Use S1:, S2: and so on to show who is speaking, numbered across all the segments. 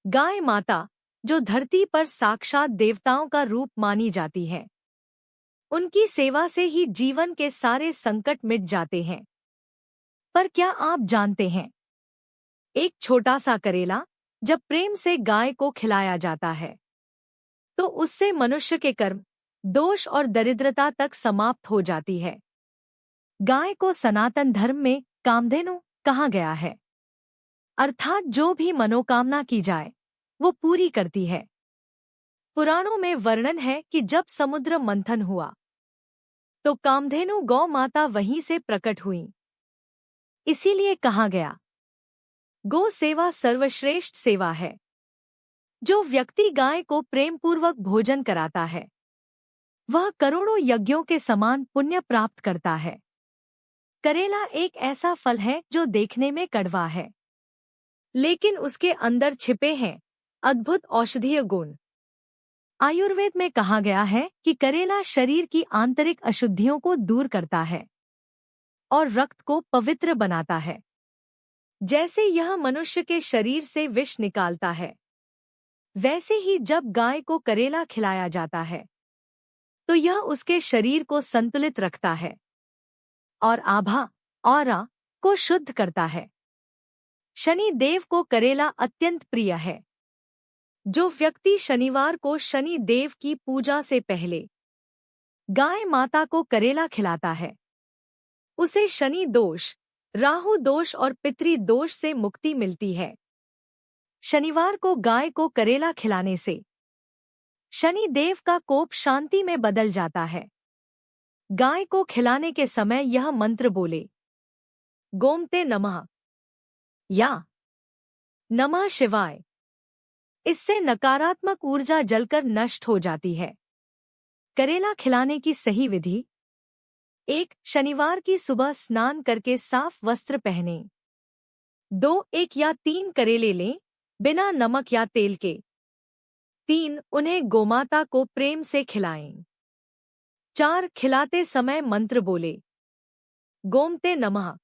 S1: गाय माता, जो धरती पर साक्षात देवताओं का रूप मानी जाती है, उनकी सेवा से ही जीवन के सारे संकट मिट जाते हैं। पर क्या आप जानते हैं, एक छोटा सा करेला जब प्रेम से गाय को खिलाया जाता है, तो उससे मनुष्य के कर्म, दोष और दरिद्रता तक समाप्त हो जाती है। गाय को सनातन धर्म में कामधेनु कहा गया है, अर्थात जो भी मनोकामना की जाए वो पूरी करती है। पुराणों में वर्णन है कि जब समुद्र मंथन हुआ तो कामधेनु गौ माता वहीं से प्रकट हुई। इसीलिए कहा गया, गौ सेवा सर्वश्रेष्ठ सेवा है। जो व्यक्ति गाय को प्रेमपूर्वक भोजन कराता है, वह करोड़ों यज्ञों के समान पुण्य प्राप्त करता है। करेला एक ऐसा फल है जो देखने में कड़वा है, लेकिन उसके अंदर छिपे हैं अद्भुत औषधीय गुण। आयुर्वेद में कहा गया है कि करेला शरीर की आंतरिक अशुद्धियों को दूर करता है और रक्त को पवित्र बनाता है। जैसे यह मनुष्य के शरीर से विष निकालता है, वैसे ही जब गाय को करेला खिलाया जाता है तो यह उसके शरीर को संतुलित रखता है और आभा, ऑरा को शुद्ध करता है। शनि देव को करेला अत्यंत प्रिय है। जो व्यक्ति शनिवार को शनि देव की पूजा से पहले गाय माता को करेला खिलाता है, उसे शनि दोष, राहु दोष और पितृ दोष से मुक्ति मिलती है। शनिवार को गाय को करेला खिलाने से शनि देव का कोप शांति में बदल जाता है। गाय को खिलाने के समय यह मंत्र बोले, गोमते नमः या नमः शिवाय। इससे नकारात्मक ऊर्जा जलकर नष्ट हो जाती है। करेला खिलाने की सही विधि: 1. शनिवार की सुबह स्नान करके साफ वस्त्र पहनें। 2. 1 या 3 करेले लें, बिना नमक या तेल के। 3. उन्हें गोमाता को प्रेम से खिलाएं। 4. खिलाते समय मंत्र बोले, गोमते नमः।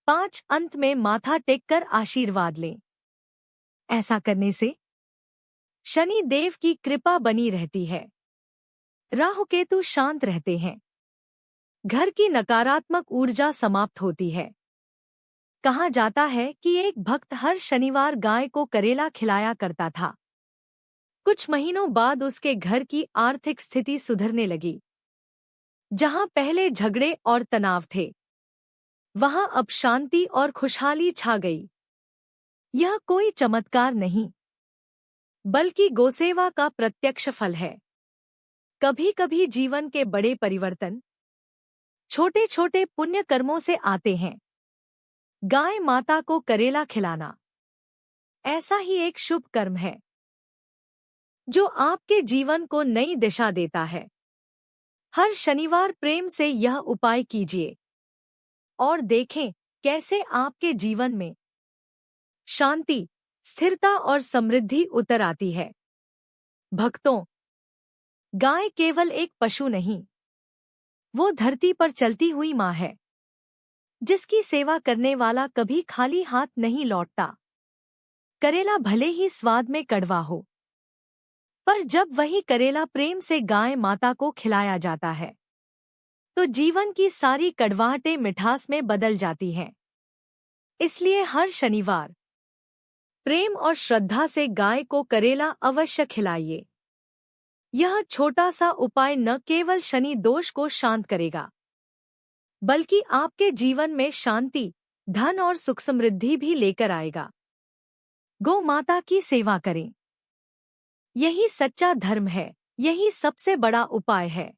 S1: 5. अंत में माथा टेककर आशीर्वाद लें। ऐसा करने से शनि देव की कृपा बनी रहती है, राहु केतु शांत रहते हैं, घर की नकारात्मक ऊर्जा समाप्त होती है। कहा जाता है कि एक भक्त हर शनिवार गाय को करेला खिलाया करता था। कुछ महीनों बाद उसके घर की आर्थिक स्थिति सुधरने लगी। जहां पहले झगड़े और तनाव थे, वहां अब शांति और खुशहाली छा गई। यह कोई चमत्कार नहीं, बल्कि गोसेवा का प्रत्यक्ष फल है। कभी कभी जीवन के बड़े परिवर्तन छोटे छोटे पुण्य कर्मों से आते हैं। गाय माता को करेला खिलाना ऐसा ही एक शुभ कर्म है जो आपके जीवन को नई दिशा देता है। हर शनिवार प्रेम से यह उपाय कीजिए और देखें कैसे आपके जीवन में शांति, स्थिरता और समृद्धि उतर आती है। भक्तों, गाय केवल एक पशु नहीं, वो धरती पर चलती हुई माँ है, जिसकी सेवा करने वाला कभी खाली हाथ नहीं लौटता। करेला भले ही स्वाद में कड़वा हो, पर जब वही करेला प्रेम से गाय माता को खिलाया जाता है, तो जीवन की सारी कड़वाहटें मिठास में बदल जाती हैं। इसलिए हर शनिवार प्रेम और श्रद्धा से गाय को करेला अवश्य खिलाइए। यह छोटा सा उपाय न केवल शनि दोष को शांत करेगा, बल्कि आपके जीवन में शांति, धन और सुख समृद्धि भी लेकर आएगा। गौ माता की सेवा करें, यही सच्चा धर्म है, यही सबसे बड़ा उपाय है।